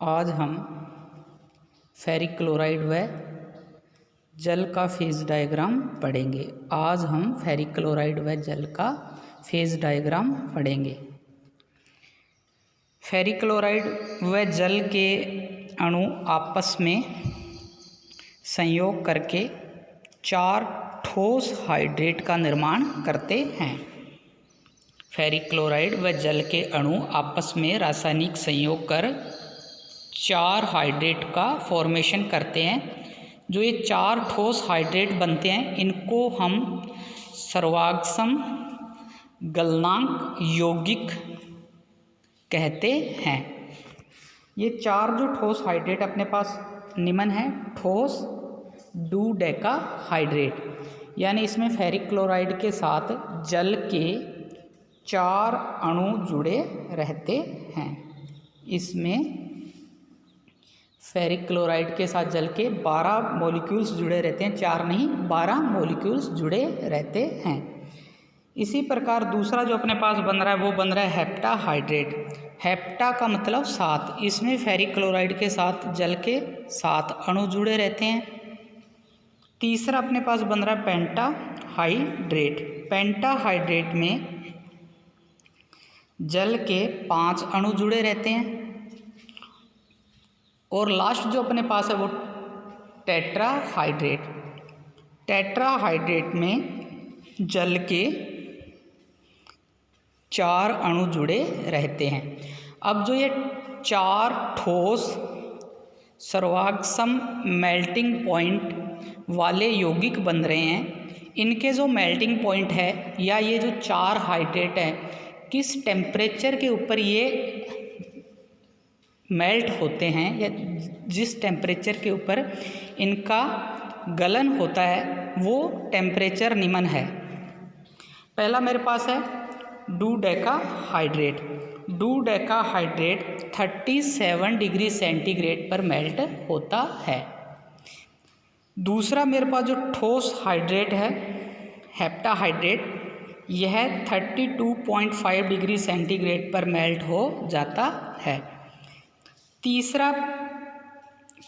आज हम ferric chloride व जल का फेज़ डायग्राम पढ़ेंगे। आज हम फेरिक क्लोराइड व जल का फेज़ डायग्राम पढ़ेंगे। फेरिक क्लोराइड व जल के अणु आपस में संयोग करके 4 ठोस हाइड्रेट का निर्माण करते हैं। फेरिक क्लोराइड व जल के अणु आपस में रासायनिक संयोग कर 4 हाइड्रेट का फॉर्मेशन करते हैं। जो ये 4 ठोस हाइड्रेट बनते हैं इनको हम सर्वागसम गलनांक यौगिक कहते हैं। ये 4 जो ठोस हाइड्रेट अपने पास निम्न है ठोस डूडेका हाइड्रेट, यानी इसमें फेरिक क्लोराइड के साथ जल के 4 अणु जुड़े रहते हैं। इसमें फेरिक क्लोराइड के साथ जल के 12 मॉलिक्यूल्स जुड़े रहते हैं, 4 नहीं 12 मॉलिक्यूल्स जुड़े रहते हैं। इसी प्रकार दूसरा जो अपने पास बन रहा है वो बन रहा है हेप्टा हाइड्रेट। हेप्टा का मतलब 7, इसमें फेरिक क्लोराइड के साथ जल के 7 अणु जुड़े रहते हैं। तीसरा अपने पास बन रहा है पेंटा हाइड्रेट। पेंटा हाइड्रेट में जल के 5 अणु जुड़े रहते हैं। और लास्ट जो अपने पास है वो टेट्रा हाइड्रेट। टेट्रा हाइड्रेट में जल के 4 अणु जुड़े रहते हैं। अब जो ये 4 ठोस सर्वागसम मेल्टिंग पॉइंट वाले यौगिक बन रहे हैं, इनके जो मेल्टिंग पॉइंट है या ये जो 4 हाइड्रेट है किस टेम्परेचर के ऊपर ये मेल्ट होते हैं या जिस टेम्परेचर के ऊपर इनका गलन होता है वो टेम्परेचर निम्न है। पहला मेरे पास है डूडेका हाइड्रेट। डूडेका हाइड्रेट 37 डिग्री सेंटीग्रेड पर मेल्ट होता है। दूसरा मेरे पास जो ठोस हाइड्रेट है हेप्टा हाइड्रेट, यह 32.5 डिग्री सेंटीग्रेड पर मेल्ट हो जाता है। तीसरा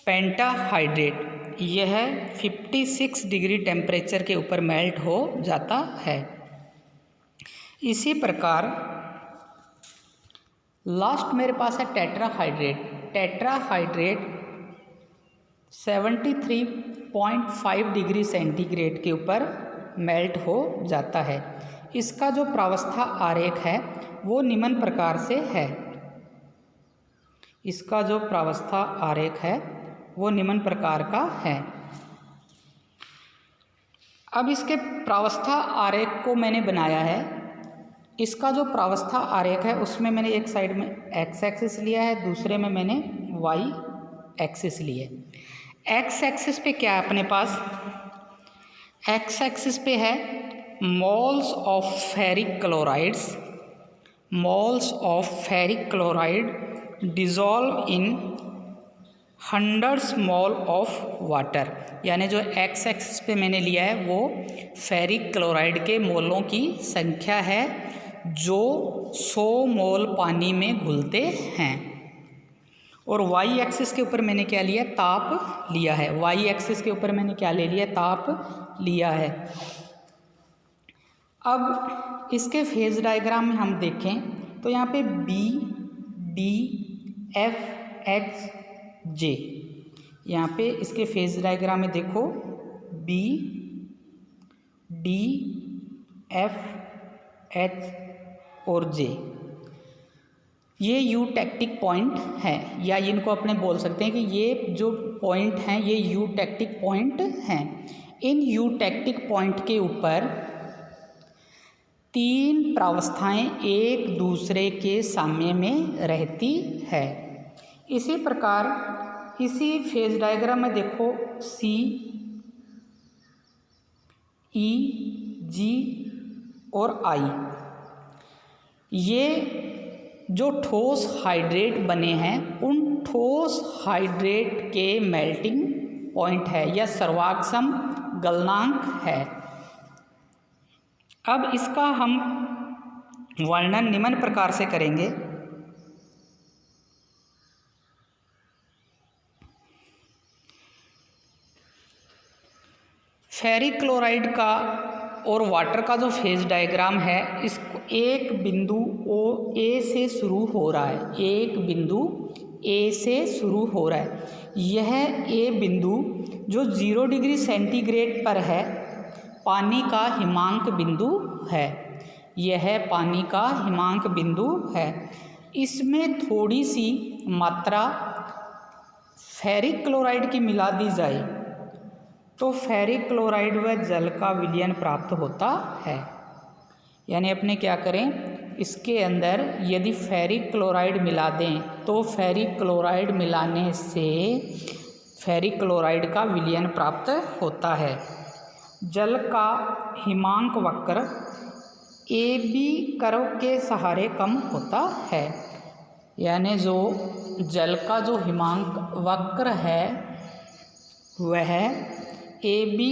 पेंटा हाइड्रेट, यह 56 डिग्री टेम्परेचर के ऊपर मेल्ट हो जाता है। इसी प्रकार लास्ट मेरे पास है tetra hydrate. Tetra hydrate 73.5 degree centigrade के ऊपर मेल्ट हो जाता है। इसका जो प्रावस्था आरेख है वो निम्न प्रकार से है। इसका जो प्रावस्था आरेख है वो निम्न प्रकार का है। अब इसके प्रावस्था आरेख को मैंने बनाया है। इसका जो प्रावस्था आरेख है उसमें मैंने एक साइड में एक्स एक्सिस लिया है, दूसरे में मैंने वाई एक्सिस लिया है। एक्स एक्सिस पे क्या है अपने पास? एक्स एक्सिस पे है moles of ferric chlorides. Moles of ferric chloride dissolve in 100 mole of water, यानी जो एक्स एक्सिस पे मैंने लिया है वो फेरिक क्लोराइड के मोलों की संख्या है जो 100 मोल पानी में घुलते हैं। और वाई एक्सिस के ऊपर मैंने क्या लिया? ताप लिया है। वाई एक्सिस के ऊपर मैंने क्या ले लिया? ताप लिया है। अब इसके फेज डायग्राम में हम देखें तो यहाँ पे बी डी एफ एक्स जे, यहाँ पे इसके फेज डायग्राम में देखो बी डी एफ एच और जे, ये यूटेक्टिक पॉइंट हैं या इनको अपने बोल सकते हैं कि ये जो पॉइंट हैं ये यूटेक्टिक पॉइंट हैं। इन यूटेक्टिक पॉइंट के ऊपर 3 प्रावस्थाएं एक दूसरे के साम्य में रहती है। इसी प्रकार इसी फेज डायग्राम में देखो सी ई जी और आई, ये जो ठोस हाइड्रेट बने हैं उन ठोस हाइड्रेट के मेल्टिंग पॉइंट है या सर्वागसम गलनांक है। अब इसका हम वर्णन निम्न प्रकार से करेंगे। फेरिक क्लोराइड का और वाटर का जो फेज डायग्राम है, इसको एक बिंदु ओ ए से शुरू हो रहा है, एक बिंदु ए से शुरू हो रहा है। यह ए बिंदु जो 0 डिग्री सेंटीग्रेड पर है, पानी का हिमांक बिंदु है। यह पानी का हिमांक बिंदु है। इसमें थोड़ी सी मात्रा फेरिक क्लोराइड की मिला दी जाए तो फेरिक क्लोराइड व जल का विलयन प्राप्त होता है। यानी अपने क्या करें, इसके अंदर यदि फेरिक क्लोराइड मिला दें तो फेरिक क्लोराइड मिलाने से फेरिक क्लोराइड का विलयन प्राप्त होता है। जल का हिमांक वक्र ए बी कर्व के सहारे कम होता है। यानी जो जल का जो हिमांक वक्र है वह ए बी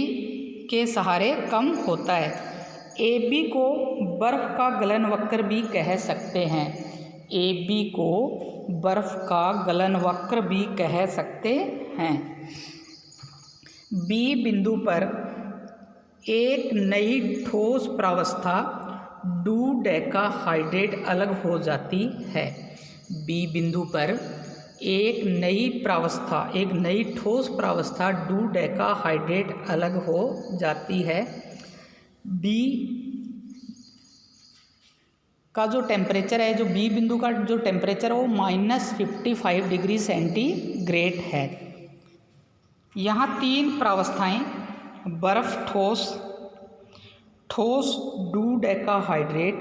के सहारे कम होता है। ए बी को बर्फ़ का गलन वक्र भी कह सकते हैं। ए बी को बर्फ़ का गलन वक्र भी कह सकते हैं। बी बिंदु पर एक नई ठोस प्रावस्था डूडेकाहाइड्रेट अलग हो जाती है। बी बिंदु पर एक नई प्रावस्था, एक नई ठोस प्रावस्था डूडेकाहाइड्रेट अलग हो जाती है। बी का जो टेम्परेचर है, जो बी बिंदु का जो टेम्परेचर है वो -55 डिग्री सेंटीग्रेड है। यहाँ 3 प्रावस्थाएं बर्फ, ठोस डूडेकाहाइड्रेट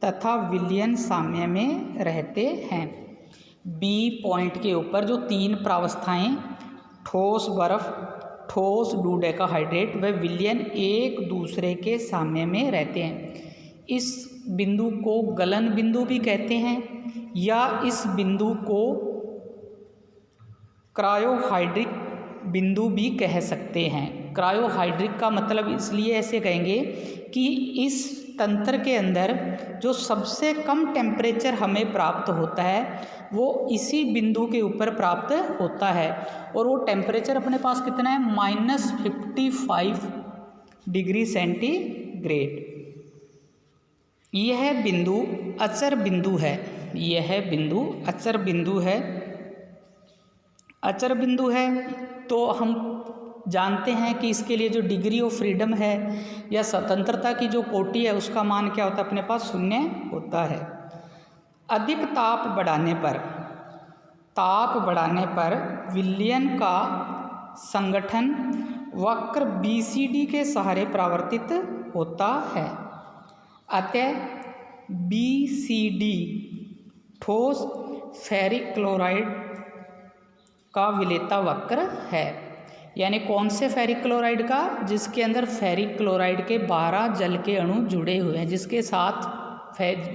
तथा विलयन साम्य में रहते हैं। बी पॉइंट के ऊपर जो 3 प्रावस्थाएं ठोस बर्फ, ठोस डूडेकाहाइड्रेट व विलयन एक दूसरे के साम्य में रहते हैं। इस बिंदु को गलन बिंदु भी कहते हैं या इस बिंदु को क्रायोहाइड्रिक बिंदु भी कह सकते हैं। क्रायोहाइड्रिक का मतलब इसलिए ऐसे कहेंगे कि इस तंत्र के अंदर जो सबसे कम टेम्परेचर हमें प्राप्त होता है वो इसी बिंदु के ऊपर प्राप्त होता है। और वो टेम्परेचर अपने पास कितना है, -55 डिग्री सेंटीग्रेड। यह बिंदु अचर बिंदु है। यह बिंदु अचर बिंदु है। अचर बिंदु है तो हम जानते हैं कि इसके लिए जो डिग्री ऑफ फ्रीडम है या स्वतंत्रता की जो कोटि है उसका मान क्या होता है, अपने पास 0 होता है। अधिक ताप बढ़ाने पर विलयन का संगठन वक्र BCD के सहारे परावर्तित होता है। अतः BCD ठोस फेरिक क्लोराइड का विलेयता वक्र है। यानी कौन से फेरिक क्लोराइड का, जिसके अंदर फेरिक क्लोराइड के 12 जल के अणु जुड़े हुए हैं, जिसके साथ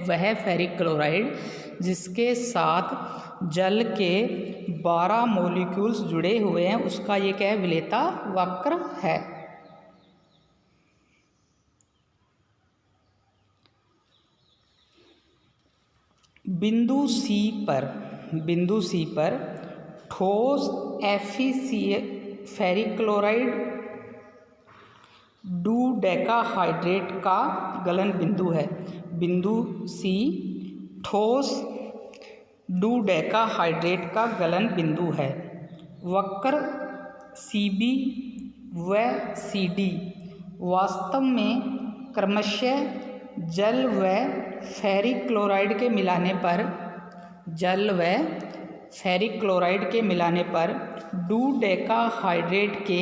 वह फेरिक क्लोराइड जिसके साथ जल के 12 मॉलिक्यूल्स जुड़े हुए हैं, उसका ये क्या है, विलेयता वक्र है। बिंदु सी पर ठोस FeCl फेरिक क्लोराइड डूडेकाहाइड्रेट का गलन बिंदु है। बिंदु सी ठोस डूडेकाहाइड्रेट का गलन बिंदु है। वक्र CB व CD वास्तव में क्रमशः जल व फेरिक क्लोराइड के मिलाने पर डूडेकाहाइड्रेट के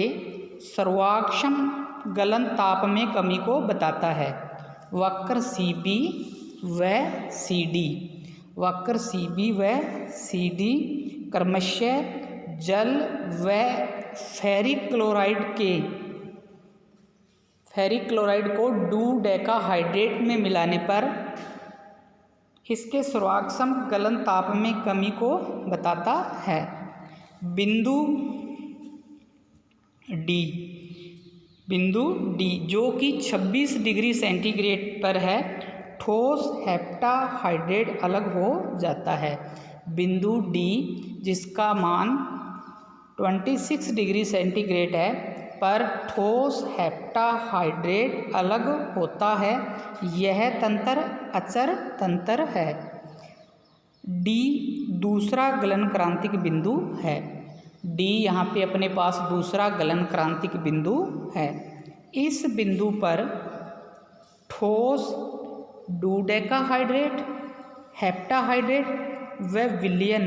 सर्वाक्षम गलन ताप में कमी को बताता है। वक्र CB व CD क्रमशः जल व फेरिक क्लोराइड को डूडेकाहाइड्रेट में मिलाने पर इसके सर्वाक्षम गलन ताप में कमी को बताता है। बिंदु D जो कि 26 डिग्री सेंटीग्रेड पर है, ठोस हेप्टाहाइड्रेट अलग हो जाता है। बिंदु D जिसका मान 26 डिग्री सेंटीग्रेड है, पर ठोस हेप्टाहाइड्रेट अलग होता है, यह तंत्र अचर तंत्र है। डी दूसरा गलन क्रांतिक बिंदु है। डी यहाँ पे अपने पास दूसरा गलन क्रांतिक बिंदु है। इस बिंदु पर ठोस डोडेकाहाइड्रेट, हेप्टाहाइड्रेट व विलयन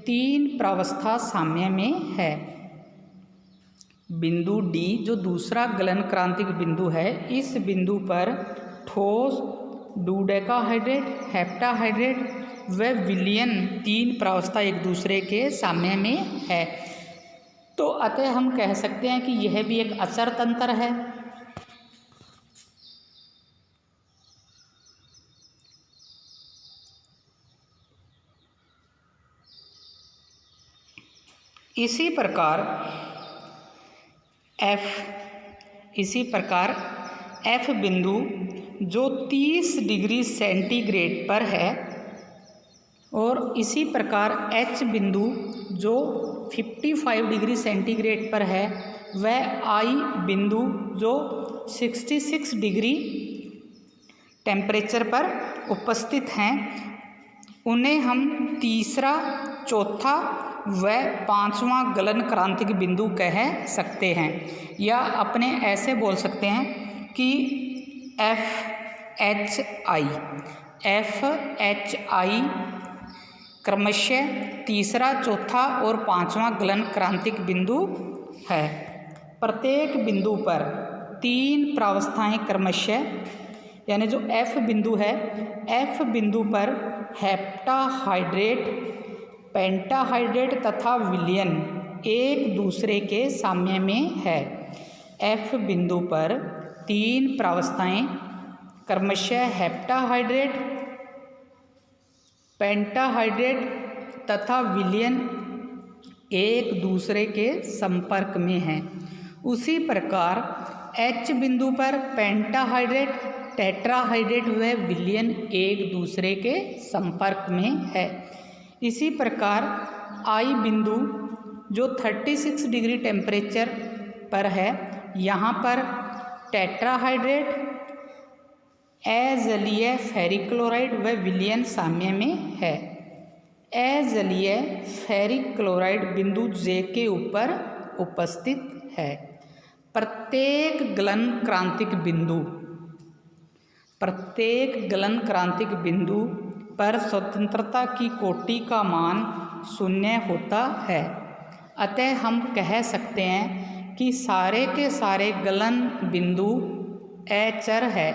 3 प्रावस्था साम्य में है। बिंदु डी जो दूसरा गलन क्रांतिक बिंदु है, इस बिंदु पर ठोस डोडेकाहाइड्रेट, हेप्टाहाइड्रेट व विलयन 3 प्रावस्था एक दूसरे के साम्य में है। तो अतः हम कह सकते हैं कि यह भी एक अचर तंत्र है। इसी प्रकार F बिंदु जो 30 डिग्री सेंटीग्रेड पर है और इसी प्रकार H बिंदु जो 55 डिग्री सेंटीग्रेड पर है, वह I बिंदु जो 66 डिग्री टेम्परेचर पर उपस्थित हैं, उन्हें हम तीसरा, चौथा व 5वां गलन क्रांतिक बिंदु कह सकते हैं। या अपने ऐसे बोल सकते हैं कि FHI क्रमशः तीसरा, चौथा और 5वां गलन क्रांतिक बिंदु है। प्रत्येक बिंदु पर 3 प्रावस्थाएं क्रमशः, यानी जो F बिंदु है, F बिंदु पर हेप्टाहाइड्रेट, पेंटाहाइड्रेट तथा विलयन एक दूसरे के साम्य में है। F बिंदु पर 3 प्रावस्थाएं क्रमशः हेप्टाहाइड्रेट, पेंटाहाइड्रेट तथा विलयन एक दूसरे के संपर्क में हैं। उसी प्रकार H बिंदु पर पेंटाहाइड्रेट, टेट्राहाइड्रेट व विलयन एक दूसरे के संपर्क में है। इसी प्रकार I बिंदु जो 36 डिग्री टेम्परेचर पर है, यहाँ पर टेट्राहाइड्रेट, अजलीय फेरिक क्लोराइड व विलयन साम्य में है। अजलीय फेरिक क्लोराइड बिंदु J के ऊपर उपस्थित है। प्रत्येक गलन क्रांतिक बिंदु पर स्वतंत्रता की कोटि का मान 0 होता है। अतः हम कह सकते हैं कि सारे के सारे गलन बिंदु अचर है।